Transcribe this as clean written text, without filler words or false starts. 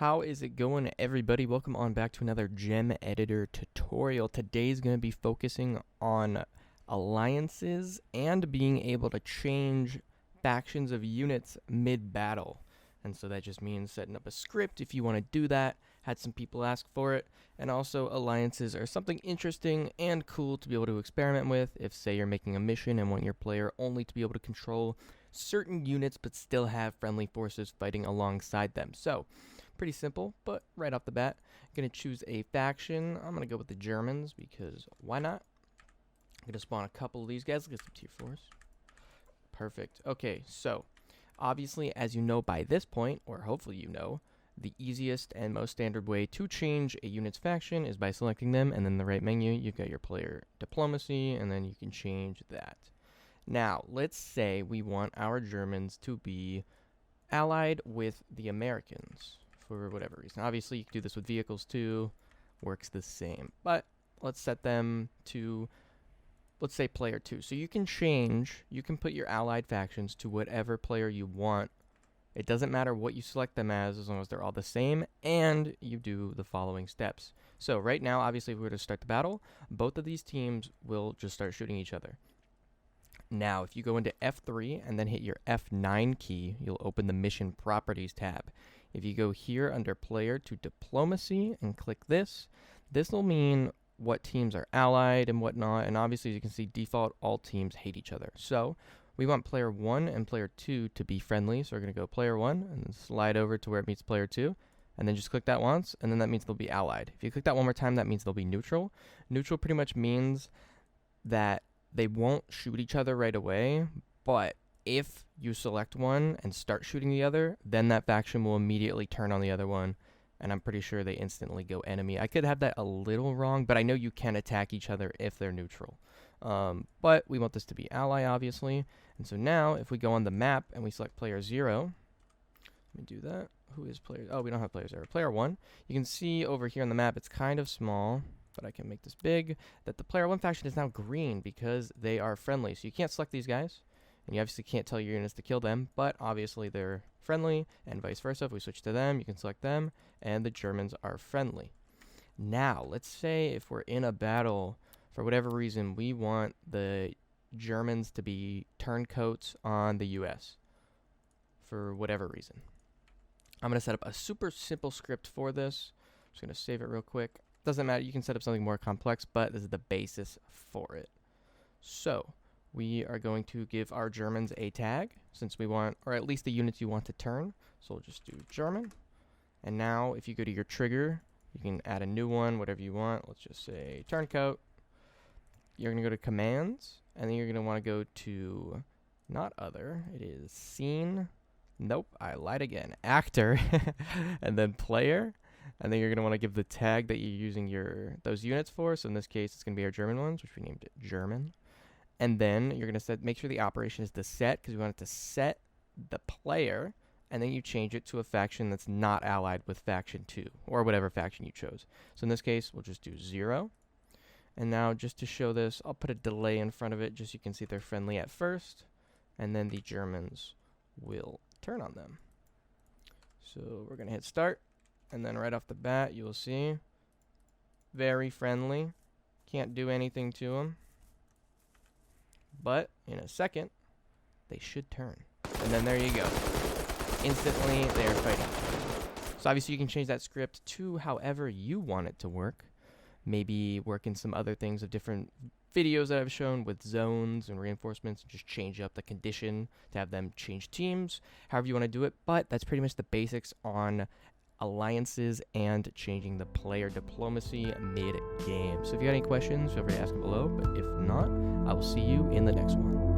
How is it going, everybody? Welcome on back to another Gem Editor tutorial. Today's going to be focusing on alliances and being able to change factions of units mid-battle. And so that just means setting up a script if you want to do that. Had some people ask for it. And also alliances are something interesting and cool to be able to experiment with if, say, you're making a mission and want your player only to be able to control certain units but still have friendly forces fighting alongside them. So pretty simple, but right off the bat, I'm going to choose a faction. I'm going to go with the Germans because why not? I'm going to spawn a couple of these guys. Let's get some tier 4s. Perfect. Okay, so obviously, as you know by this point, or hopefully you know, the easiest and most standard way to change a unit's faction is by selecting them, and then the right menu, you've got your player diplomacy, and then you can change that. Now, let's say we want our Germans to be allied with the Americans for whatever reason. Obviously, you can do this with vehicles too. Works the same. But let's set them to, let's say, player 2. So you can change, you can put your allied factions to whatever player you want. It doesn't matter what you select them as long as they're all the same, and you do the following steps. So right now, obviously, if we were to start the battle, both of these teams will just start shooting each other. Now, if you go into F3 and then hit your F9 key, you'll open the Mission Properties tab. If you go here under Player to Diplomacy and click this, this will mean what teams are allied and whatnot, and obviously, as you can see, default, all teams hate each other. So we want player 1 and player 2 to be friendly, so we're going to go player 1 and then slide over to where it meets player 2, and then just click that once, and then that means they'll be allied. If you click that one more time, that means they'll be neutral. Neutral pretty much means that they won't shoot each other right away, but if you select one and start shooting the other, then that faction will immediately turn on the other one, and I'm pretty sure they instantly go enemy. I could have that a little wrong, but I know you can attack each other if they're neutral. But we want this to be ally, obviously. And so now, if we go on the map and we select player 0, let me do that. Who is player? Oh, we don't have player 0. Player 1. You can see over here on the map, it's kind of small, but I can make this big, that the player 1 faction is now green because they are friendly. So you can't select these guys, and you obviously can't tell your units to kill them, but obviously they're friendly, and vice versa. If we switch to them, you can select them, and the Germans are friendly. Now, let's say if we're in a battle, for whatever reason, we want the Germans to be turncoats on the US, for whatever reason. I'm going to set up a super simple script for this. I'm just going to save it real quick. Doesn't matter, you can set up something more complex, but this is the basis for it. So we are going to give our Germans a tag, since we want, or at least the units you want to turn. So we'll just do German. And now if you go to your trigger, you can add a new one, whatever you want. Let's just say turncoat. You're going to go to commands, and then you're going to want to go to, not other, it is scene. Nope, I lied again. Actor, and then player. And then you're going to want to give the tag that you're using those units for. So in this case, it's going to be our German ones, which we named it German. And then you're going to make sure the operation is the set, because we want it to set the player, and then you change it to a faction that's not allied with faction 2, or whatever faction you chose. So in this case, we'll just do 0. And now just to show this, I'll put a delay in front of it, just so you can see they're friendly at first, and then the Germans will turn on them. So we're going to hit start. And then right off the bat, you'll see, very friendly. Can't do anything to them. But in a second, they should turn. And then there you go. Instantly, they are fighting. So obviously, you can change that script to however you want it to work. Maybe work in some other things of different videos that I've shown with zones and reinforcements, and just change up the condition to have them change teams, however you want to do it. But that's pretty much the basics on alliances and changing the player diplomacy mid-game. So if you got any questions, feel free to ask them below. But if not, I will see you in the next one.